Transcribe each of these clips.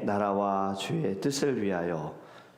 주님의 나라와 주의 뜻을 위하여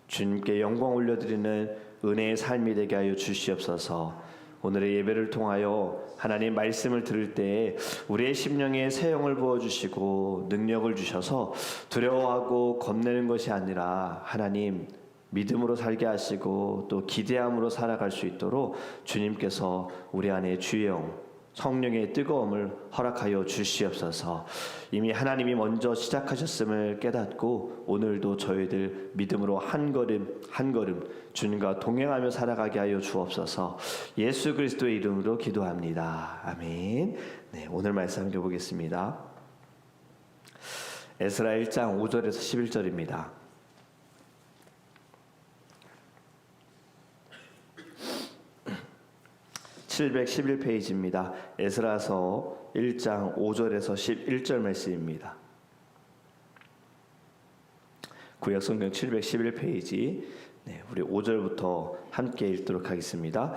주님께 영광 올려드리는 은혜의 삶이 되게 하여 주시옵소서. 오늘의 예배를 통하여 하나님 말씀을 들을 때 우리의 심령에 새 영을 부어주시고 능력을 주셔서 두려워하고 겁내는 것이 아니라 하나님 믿음으로 살게 하시고 또 기대함으로 살아갈 수 있도록 주님께서 우리 안에 주의 영 성령의 뜨거움을 허락하여 주시옵소서. 이미 하나님이 먼저 시작하셨음을 깨닫고 오늘도 저희들 믿음으로 한 걸음 한 걸음 주님과 동행하며 살아가게 하여 주옵소서. 예수 그리스도의 이름으로 기도합니다. 아멘. 네, 오늘 말씀 읽어보겠습니다. 에스라 1장 5절에서 11절입니다. (711페이지입니다) 에스라서 1장 5절에서 11절 말씀입니다. 구약성경 711페이지 우리 5절부터 함께 읽도록 하겠습니다.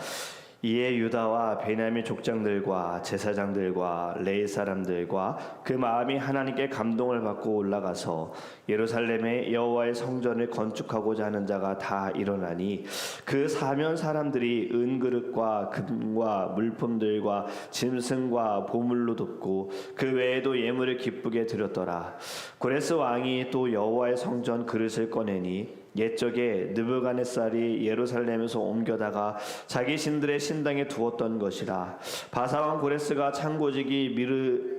이에 유다와 베냐민 족장들과 제사장들과 레위 사람들과 그 마음이 하나님께 감동을 받고 올라가서 예루살렘에 여호와의 성전을 건축하고자 하는 자가 다 일어나니 그 사면 사람들이 은그릇과 금과 물품들과 짐승과 보물로 돕고 그 외에도 예물을 기쁘게 드렸더라. 고레스 왕이 또 여호와의 성전 그릇을 꺼내니 옛적에 느부갓네살이 예루살렘에서 옮겨다가 자기 신들의 신당에 두었던 것이라. 바사왕 고레스가 창고지기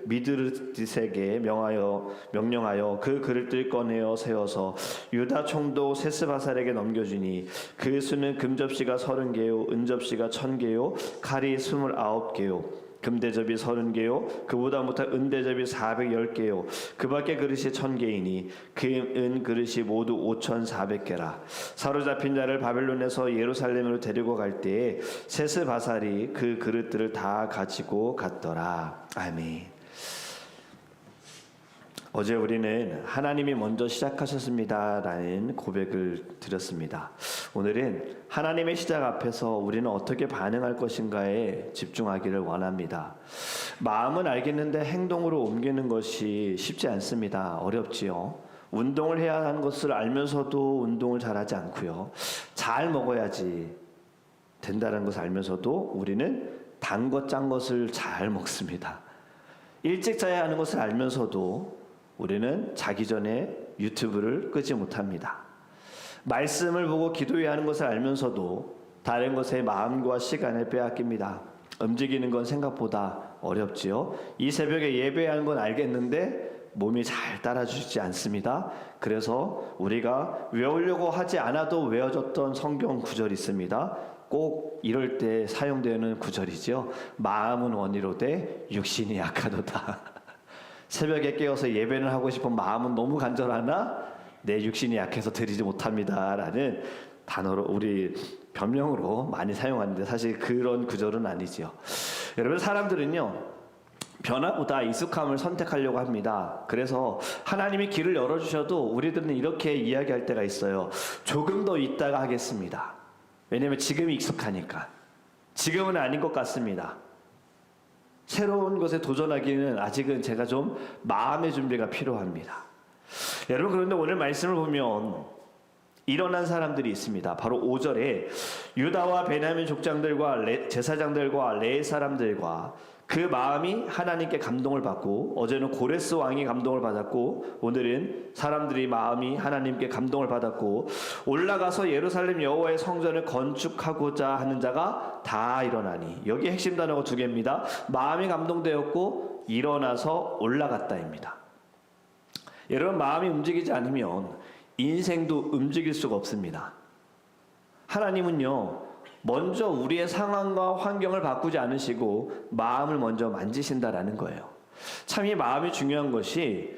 미드르디색에 명령하여 그 그릇들 꺼내어 세워서 유다 총독 세스바살에게 넘겨주니 그 수는 금접시가 30개요 은접시가 1000개요 칼이 29개요 금대접이 30개요 그보다 못한 은대접이 410개요 그 밖에 그릇이 1000개이니 그 은 그릇이 모두 5400개라. 사로잡힌 자를 바벨론에서 예루살렘으로 데리고 갈 때에 세스바살이 그 그릇들을 다 가지고 갔더라. 아멘. 어제 우리는 하나님이 먼저 시작하셨습니다 라는 고백을 드렸습니다. 오늘은 하나님의 시작 앞에서 우리는 어떻게 반응할 것인가에 집중하기를 원합니다. 마음은 알겠는데 행동으로 옮기는 것이 쉽지 않습니다. 어렵지요. 운동을 해야 하는 것을 알면서도 운동을 잘하지 않고요. 잘 먹어야지 된다는 것을 알면서도 우리는 단 것 짠 것을 잘 먹습니다. 일찍 자야 하는 것을 알면서도 우리는 자기 전에 유튜브를 끄지 못합니다. 말씀을 보고 기도해야 하는 것을 알면서도 다른 것에 마음과 시간을 빼앗깁니다. 움직이는 건 생각보다 어렵지요. 이 새벽에 예배하는 건 알겠는데 몸이 잘 따라주지 않습니다. 그래서 우리가 외우려고 하지 않아도 외워졌던 성경 구절이 있습니다. 꼭 이럴 때 사용되는 구절이죠. 마음은 원이로되 육신이 약하도다. 새벽에 깨어서 예배를 하고 싶은 마음은 너무 간절하나 내 육신이 약해서 드리지 못합니다 라는 단어로 우리 변명으로 많이 사용하는데 사실 그런 구절은 아니지요. 여러분, 사람들은요 변화보다 익숙함을 선택하려고 합니다. 그래서 하나님이 길을 열어주셔도 우리들은 이렇게 이야기할 때가 있어요. 조금 더 있다가 하겠습니다. 왜냐하면 지금이 익숙하니까. 지금은 아닌 것 같습니다. 새로운 것에 도전하기는 아직은 제가 좀 마음의 준비가 필요합니다. 여러분, 그런데 오늘 말씀을 보면 일어난 사람들이 있습니다. 바로 5절에 유다와 베냐민 족장들과 제사장들과 레위 사람들과 그 마음이 하나님께 감동을 받고, 어제는 고레스 왕이 감동을 받았고 오늘은 사람들이 마음이 하나님께 감동을 받았고 올라가서 예루살렘 여호와의 성전을 건축하고자 하는 자가 다 일어나니, 여기 핵심 단어가 두 개입니다. 마음이 감동되었고 일어나서 올라갔다입니다. 여러분, 마음이 움직이지 않으면 인생도 움직일 수가 없습니다. 하나님은요 먼저 우리의 상황과 환경을 바꾸지 않으시고 마음을 먼저 만지신다라는 거예요. 참 이 마음이 중요한 것이,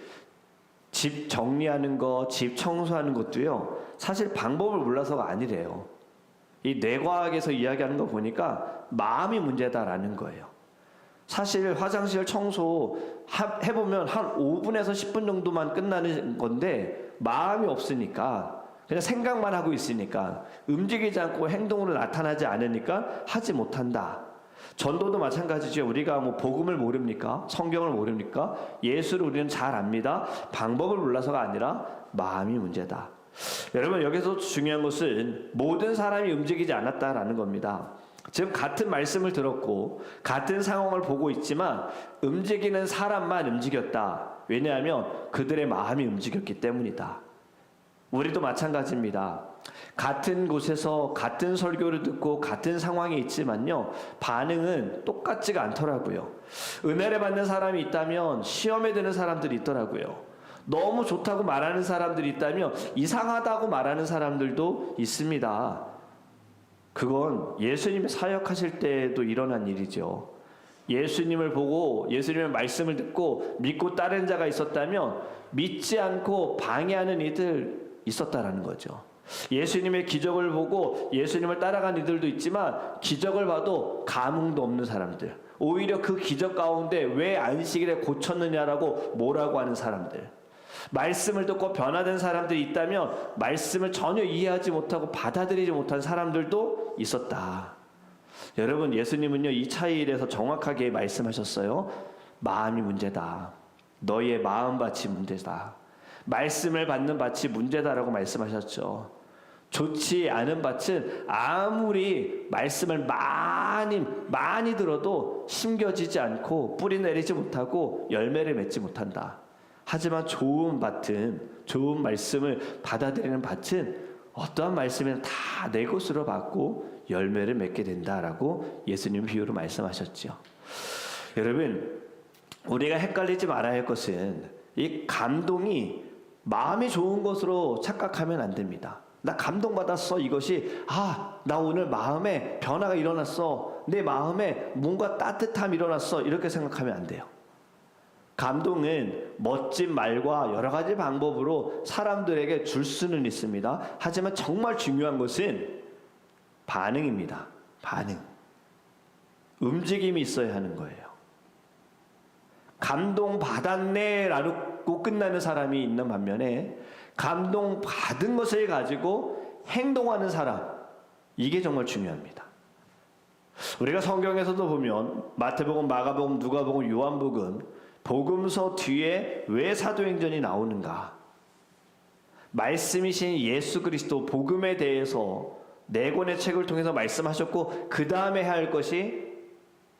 집 정리하는 것, 집 청소하는 것도요 사실 방법을 몰라서가 아니래요. 이 뇌과학에서 이야기하는 거 보니까 마음이 문제다라는 거예요. 사실 화장실 청소 해보면 한 5분에서 10분 정도만 끝나는 건데 마음이 없으니까, 그냥 생각만 하고 있으니까, 움직이지 않고 행동으로 나타나지 않으니까 하지 못한다. 전도도 마찬가지죠. 우리가 뭐 복음을 모릅니까? 성경을 모릅니까? 예수를 우리는 잘 압니다. 방법을 몰라서가 아니라 마음이 문제다. 여러분, 여기서 중요한 것은 모든 사람이 움직이지 않았다라는 겁니다. 지금 같은 말씀을 들었고 같은 상황을 보고 있지만 움직이는 사람만 움직였다. 왜냐하면 그들의 마음이 움직였기 때문이다. 우리도 마찬가지입니다. 같은 곳에서 같은 설교를 듣고 같은 상황에 있지만요, 반응은 똑같지가 않더라고요. 은혜를 받는 사람이 있다면 시험에 드는 사람들이 있더라고요. 너무 좋다고 말하는 사람들이 있다면 이상하다고 말하는 사람들도 있습니다. 그건 예수님이 사역하실 때도 일어난 일이죠. 예수님을 보고 예수님의 말씀을 듣고 믿고 따르는 자가 있었다면 믿지 않고 방해하는 이들 있었다라는 거죠. 예수님의 기적을 보고 예수님을 따라간 이들도 있지만 기적을 봐도 감흥도 없는 사람들, 오히려 그 기적 가운데 왜 안식일에 고쳤느냐라고 뭐라고 하는 사람들, 말씀을 듣고 변화된 사람들이 있다면 말씀을 전혀 이해하지 못하고 받아들이지 못한 사람들도 있었다. 여러분, 예수님은요 이 차이에서 정확하게 말씀하셨어요. 마음이 문제다. 너희의 마음밭이 문제다. 말씀을 받는 밭이 문제다라고 말씀하셨죠. 좋지 않은 밭은 아무리 말씀을 많이 들어도 심겨지지 않고 뿌리 내리지 못하고 열매를 맺지 못한다. 하지만 좋은 밭은, 좋은 말씀을 받아들이는 밭은 어떠한 말씀이나 다 내 것으로 받고 열매를 맺게 된다라고 예수님 비유로 말씀하셨죠. 여러분, 우리가 헷갈리지 말아야 할 것은 이 감동이 마음이 좋은 것으로 착각하면 안 됩니다. 나 감동받았어, 이것이 나 오늘 마음에 변화가 일어났어, 내 마음에 뭔가 따뜻함이 일어났어, 이렇게 생각하면 안 돼요. 감동은 멋진 말과 여러 가지 방법으로 사람들에게 줄 수는 있습니다. 하지만 정말 중요한 것은 반응입니다. 반응. 움직임이 있어야 하는 거예요. 감동 받았네 라고 끝나는 사람이 있는 반면에 감동 받은 것을 가지고 행동하는 사람, 이게 정말 중요합니다. 우리가 성경에서도 보면 마태복음, 마가복음, 누가복음, 요한복음, 복음서 뒤에 왜 사도행전이 나오는가? 말씀이신 예수 그리스도 복음에 대해서 네 권의 책을 통해서 말씀하셨고 그 다음에 해야 할 것이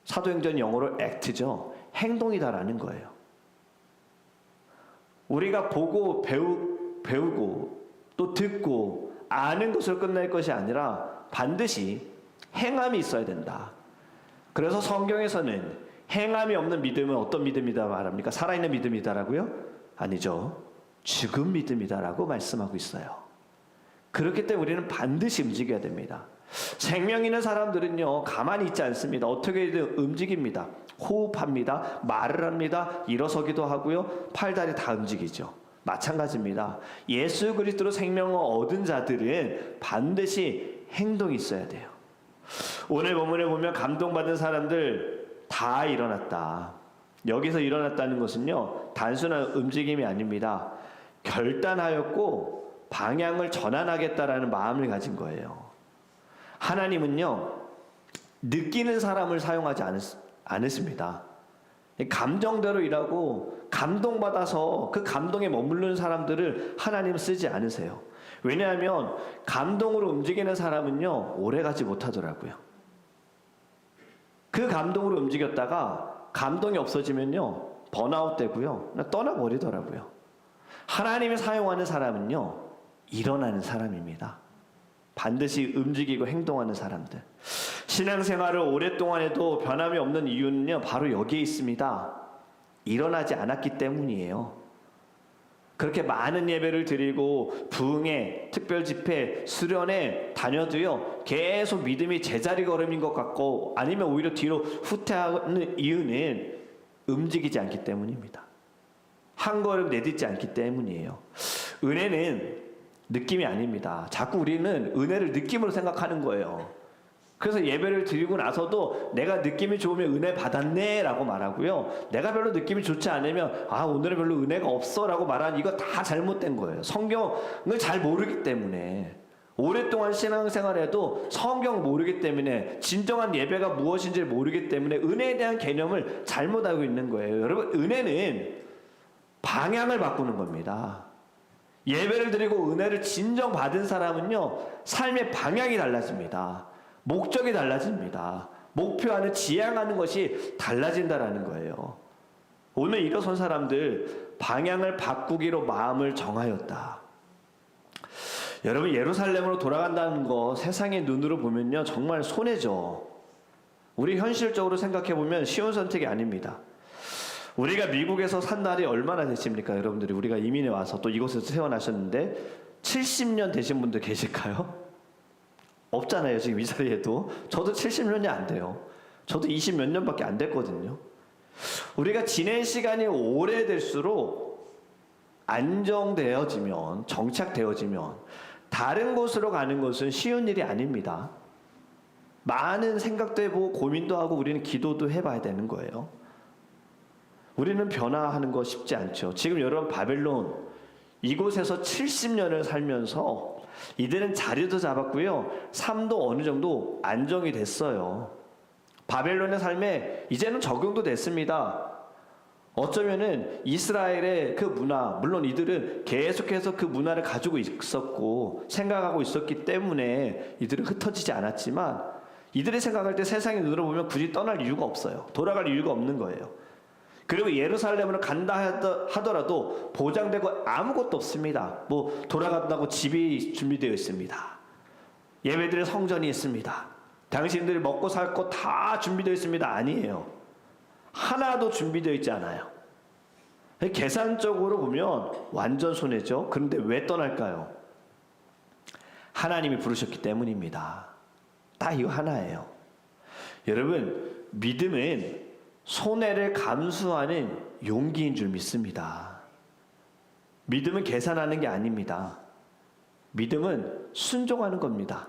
사도행전 영어로 act죠. 행동이다라는 거예요. 우리가 보고 배우고 또 듣고 아는 것을 끝낼 것이 아니라 반드시 행함이 있어야 된다. 그래서 성경에서는 행함이 없는 믿음은 어떤 믿음이다 말합니까? 살아있는 믿음이다라고요? 아니죠. 죽은 믿음이다라고 말씀하고 있어요. 그렇기 때문에 우리는 반드시 움직여야 됩니다. 생명 있는 사람들은요 가만히 있지 않습니다. 어떻게든 움직입니다. 호흡합니다. 말을 합니다. 일어서기도 하고요. 팔다리 다 움직이죠. 마찬가지입니다. 예수 그리스도로 생명을 얻은 자들은 반드시 행동이 있어야 돼요. 오늘 본문에 보면 감동받은 사람들 다 일어났다. 여기서 일어났다는 것은요 단순한 움직임이 아닙니다. 결단하였고 방향을 전환하겠다라는 마음을 가진 거예요. 하나님은요 느끼는 사람을 사용하지 않으십니다. 감정대로 일하고 감동받아서 그 감동에 머무르는 사람들을 하나님은 쓰지 않으세요. 왜냐하면 감동으로 움직이는 사람은요 오래가지 못하더라고요. 그 감동으로 움직였다가 감동이 없어지면요 번아웃 되고요 떠나버리더라고요. 하나님이 사용하는 사람은요 일어나는 사람입니다. 반드시 움직이고 행동하는 사람들. 신앙생활을 오랫동안 해도 변함이 없는 이유는요 바로 여기에 있습니다. 일어나지 않았기 때문이에요. 그렇게 많은 예배를 드리고 부흥회, 특별집회, 수련회 다녀도요 계속 믿음이 제자리 걸음인 것 같고 아니면 오히려 뒤로 후퇴하는 이유는 움직이지 않기 때문입니다. 한 걸음 내딛지 않기 때문이에요. 은혜는 느낌이 아닙니다. 자꾸 우리는 은혜를 느낌으로 생각하는 거예요. 그래서 예배를 드리고 나서도 내가 느낌이 좋으면 은혜 받았네 라고 말하고요, 내가 별로 느낌이 좋지 않으면 오늘은 별로 은혜가 없어 라고 말하는 이거 다 잘못된 거예요. 성경을 잘 모르기 때문에. 오랫동안 신앙생활해도 성경 모르기 때문에 진정한 예배가 무엇인지 모르기 때문에 은혜에 대한 개념을 잘못 알고 있는 거예요. 여러분, 은혜는 방향을 바꾸는 겁니다. 예배를 드리고 은혜를 진정 받은 사람은요, 삶의 방향이 달라집니다. 목적이 달라집니다. 목표하는 지향하는 것이 달라진다라는 거예요. 오늘 일어선 사람들 방향을 바꾸기로 마음을 정하였다. 여러분, 예루살렘으로 돌아간다는 거 세상의 눈으로 보면요 정말 손해죠. 우리 현실적으로 생각해 보면 쉬운 선택이 아닙니다. 우리가 미국에서 산 날이 얼마나 되십니까? 여러분들이 우리가 이민해 와서 또 이곳에서 태어나셨는데 70년 되신 분들 계실까요? 없잖아요. 지금 이 자리에도. 저도 70년이 안 돼요. 저도 20 몇 년밖에 안 됐거든요. 우리가 지낸 시간이 오래될수록 안정되어지면, 정착되어지면 다른 곳으로 가는 것은 쉬운 일이 아닙니다. 많은 생각도 해보고 고민도 하고 우리는 기도도 해봐야 되는 거예요. 우리는 변화하는 거 쉽지 않죠. 지금 여러분, 바벨론 이곳에서 70년을 살면서 이들은 자리도 잡았고요, 삶도 어느 정도 안정이 됐어요. 바벨론의 삶에 이제는 적용도 됐습니다. 어쩌면은 이스라엘의 그 문화, 물론 이들은 계속해서 그 문화를 가지고 있었고 생각하고 있었기 때문에 이들은 흩어지지 않았지만, 이들이 생각할 때 세상의 눈으로 보면 굳이 떠날 이유가 없어요. 돌아갈 이유가 없는 거예요. 그리고 예루살렘으로 간다 하더라도 보장되고 아무것도 없습니다. 뭐 돌아간다고 집이 준비되어 있습니다. 예배드릴 성전이 있습니다. 당신들이 먹고 살 거 다 준비되어 있습니다. 아니에요. 하나도 준비되어 있지 않아요. 계산적으로 보면 완전 손해죠. 그런데 왜 떠날까요? 하나님이 부르셨기 때문입니다. 딱 이거 하나예요. 여러분, 믿음은 손해를 감수하는 용기인 줄 믿습니다. 믿음은 계산하는 게 아닙니다. 믿음은 순종하는 겁니다.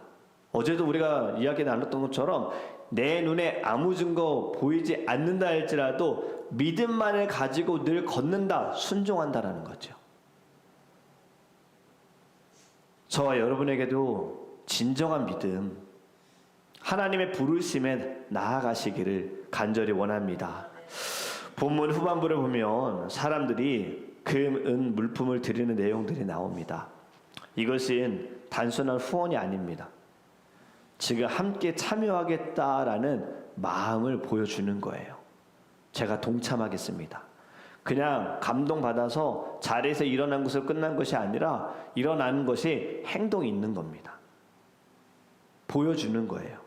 어제도 우리가 이야기 나눴던 것처럼 내 눈에 아무 증거 보이지 않는다 할지라도 믿음만을 가지고 늘 걷는다, 순종한다라는 거죠. 저와 여러분에게도 진정한 믿음, 하나님의 부르심에 나아가시기를 간절히 원합니다. 본문 후반부를 보면 사람들이 금, 은, 물품을 드리는 내용들이 나옵니다. 이것은 단순한 후원이 아닙니다. 지금 함께 참여하겠다라는 마음을 보여주는 거예요. 제가 동참하겠습니다. 그냥 감동받아서 자리에서 일어난 것으로 끝난 것이 아니라 일어나는 것이 행동이 있는 겁니다. 보여주는 거예요.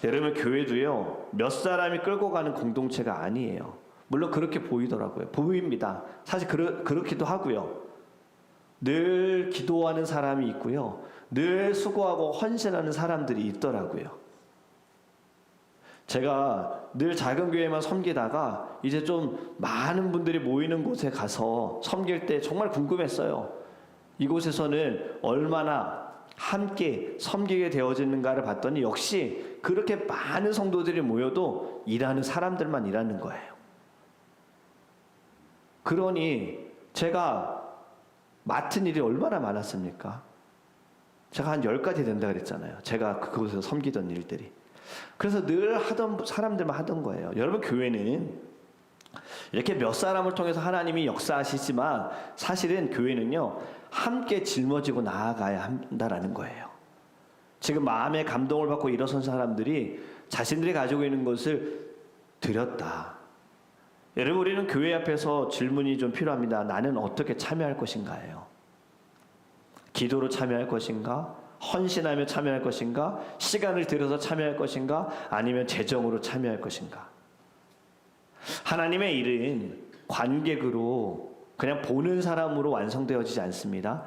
여러분, 교회도요 몇 사람이 끌고 가는 공동체가 아니에요. 물론 그렇게 보이더라고요. 보입니다. 사실 그렇기도 하고요. 늘 기도하는 사람이 있고요, 늘 수고하고 헌신하는 사람들이 있더라고요. 제가 늘 작은 교회만 섬기다가 이제 좀 많은 분들이 모이는 곳에 가서 섬길 때 정말 궁금했어요. 이곳에서는 얼마나 함께 섬기게 되어지는가를 봤더니 역시 그렇게 많은 성도들이 모여도 일하는 사람들만 일하는 거예요. 그러니 제가 맡은 일이 얼마나 많았습니까? 제가 한 10가지 된다 그랬잖아요. 제가 그곳에서 섬기던 일들이. 그래서 늘 하던 사람들만 하던 거예요. 여러분, 교회는 이렇게 몇 사람을 통해서 하나님이 역사하시지만 사실은 교회는요 함께 짊어지고 나아가야 한다라는 거예요. 지금 마음의 감동을 받고 일어선 사람들이 자신들이 가지고 있는 것을 드렸다. 여러분, 우리는 교회 앞에서 질문이 좀 필요합니다. 나는 어떻게 참여할 것인가예요. 기도로 참여할 것인가? 헌신하며 참여할 것인가? 시간을 들여서 참여할 것인가? 아니면 재정으로 참여할 것인가? 하나님의 일은 관객으로 그냥 보는 사람으로 완성되어지지 않습니다.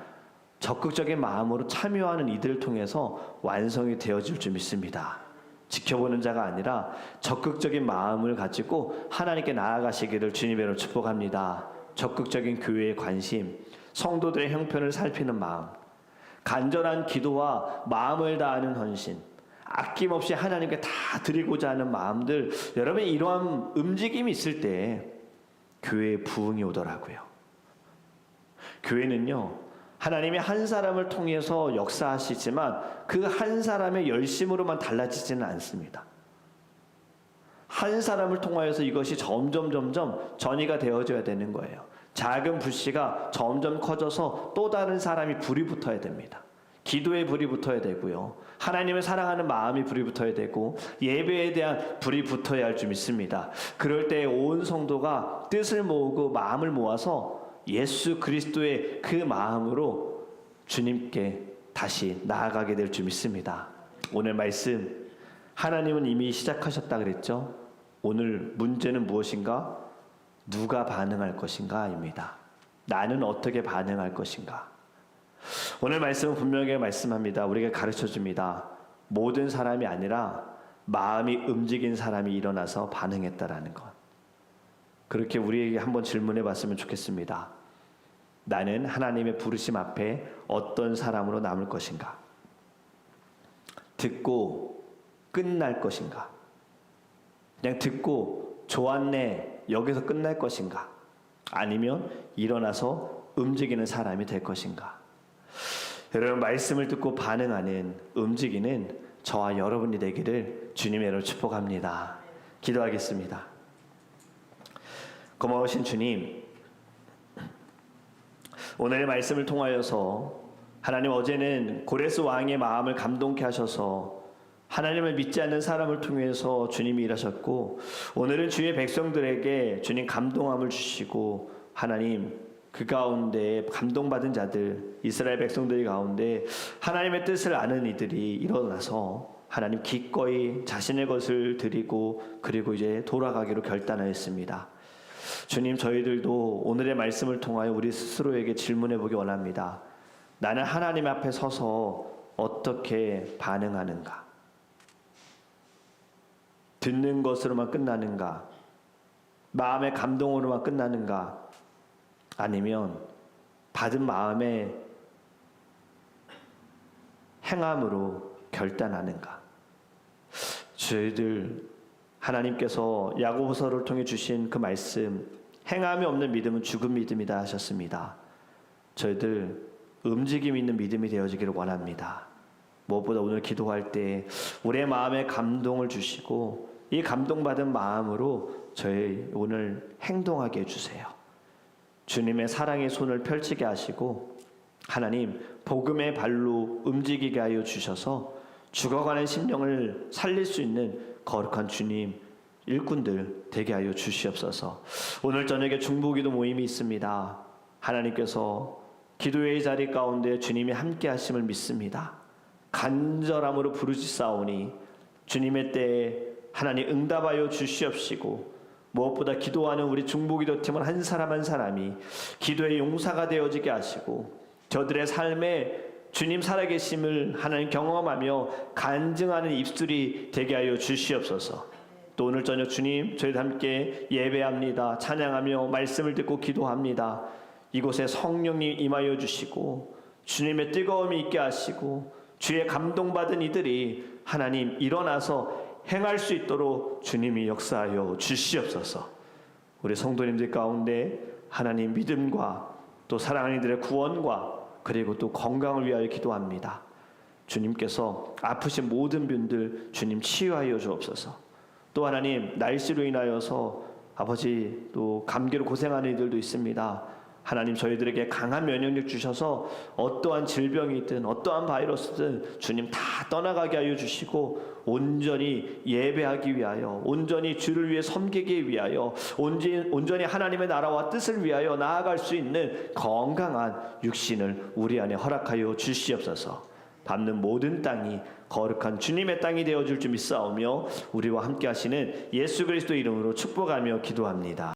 적극적인 마음으로 참여하는 이들을 통해서 완성이 되어질 줄 믿습니다. 지켜보는 자가 아니라 적극적인 마음을 가지고 하나님께 나아가시기를 주님의 이름으로 축복합니다. 적극적인 교회의 관심, 성도들의 형편을 살피는 마음, 간절한 기도와 마음을 다하는 헌신, 아낌없이 하나님께 다 드리고자 하는 마음들, 여러분 이러한 움직임이 있을 때 교회에 부흥이 오더라고요. 교회는요 하나님이 한 사람을 통해서 역사하시지만 그 한 사람의 열심으로만 달라지지는 않습니다. 한 사람을 통하여서 이것이 점점 전이가 되어져야 되는 거예요. 작은 불씨가 점점 커져서 또 다른 사람이 불이 붙어야 됩니다. 기도에 불이 붙어야 되고요. 하나님을 사랑하는 마음이 불이 붙어야 되고 예배에 대한 불이 붙어야 할 줄 믿습니다. 그럴 때 온 성도가 뜻을 모으고 마음을 모아서 예수 그리스도의 그 마음으로 주님께 다시 나아가게 될 줄 믿습니다. 오늘 말씀 하나님은 이미 시작하셨다 그랬죠. 오늘 문제는 무엇인가? 누가 반응할 것인가입니다. 나는 어떻게 반응할 것인가? 오늘 말씀은 분명하게 말씀합니다. 우리에게 가르쳐줍니다. 모든 사람이 아니라 마음이 움직인 사람이 일어나서 반응했다라는 것. 그렇게 우리에게 한번 질문해 봤으면 좋겠습니다. 나는 하나님의 부르심 앞에 어떤 사람으로 남을 것인가? 듣고 끝날 것인가? 그냥 듣고 좋았네 여기서 끝날 것인가? 아니면 일어나서 움직이는 사람이 될 것인가? 여러분, 말씀을 듣고 반응하는 움직이는 저와 여러분이 되기를 주님의 이름으로 축복합니다. 기도하겠습니다. 고마우신 주님, 오늘의 말씀을 통하여서 하나님, 어제는 고레스 왕의 마음을 감동케 하셔서 하나님을 믿지 않는 사람을 통해서 주님이 일하셨고, 오늘은 주의 백성들에게 주님 감동함을 주시고, 하나님 그 가운데 감동받은 자들, 이스라엘 백성들 가운데 하나님의 뜻을 아는 이들이 일어나서 하나님 기꺼이 자신의 것을 드리고 그리고 이제 돌아가기로 결단하였습니다. 주님, 저희들도 오늘의 말씀을 통하여 우리 스스로에게 질문해 보기 원합니다. 나는 하나님 앞에 서서 어떻게 반응하는가? 듣는 것으로만 끝나는가? 마음의 감동으로만 끝나는가? 아니면 받은 마음의 행함으로 결단하는가? 저희들 하나님께서 야고보서를 통해 주신 그 말씀, 행함이 없는 믿음은 죽은 믿음이다 하셨습니다. 저희들 움직임 있는 믿음이 되어지기를 원합니다. 무엇보다 오늘 기도할 때 우리의 마음에 감동을 주시고 이 감동받은 마음으로 저희 오늘 행동하게 해주세요. 주님의 사랑의 손을 펼치게 하시고 하나님 복음의 발로 움직이게 하여 주셔서 죽어가는 심령을 살릴 수 있는 거룩한 주님 일꾼들 되게 하여 주시옵소서. 오늘 저녁에 중보기도 모임이 있습니다. 하나님께서 기도의 자리 가운데 주님이 함께 하심을 믿습니다. 간절함으로 부르짖사오니 주님의 때에 하나님 응답하여 주시옵시고, 무엇보다 기도하는 우리 중보기도팀은 한 사람 한 사람이 기도의 용사가 되어지게 하시고 저들의 삶에 주님 살아계심을 하나님 경험하며 간증하는 입술이 되게 하여 주시옵소서. 또 오늘 저녁 주님, 저희도 함께 예배합니다. 찬양하며 말씀을 듣고 기도합니다. 이곳에 성령님 임하여 주시고 주님의 뜨거움이 있게 하시고 주의 감동받은 이들이 하나님 일어나서 행할 수 있도록 주님이 역사하여 주시옵소서. 우리 성도님들 가운데 하나님 믿음과 또 사랑하는 이들의 구원과 그리고 또 건강을 위하여 기도합니다. 주님께서 아프신 모든 분들 주님 치유하여 주옵소서. 또 하나님 날씨로 인하여서 아버지 또 감기로 고생하는 이들도 있습니다. 하나님 저희들에게 강한 면역력 주셔서 어떠한 질병이든 어떠한 바이러스든 주님 다 떠나가게 하여 주시고 온전히 예배하기 위하여, 온전히 주를 위해 섬기기 위하여, 온전히 하나님의 나라와 뜻을 위하여 나아갈 수 있는 건강한 육신을 우리 안에 허락하여 주시옵소서. 밟는 모든 땅이 거룩한 주님의 땅이 되어줄 줄 믿사오며 우리와 함께 하시는 예수 그리스도 이름으로 축복하며 기도합니다.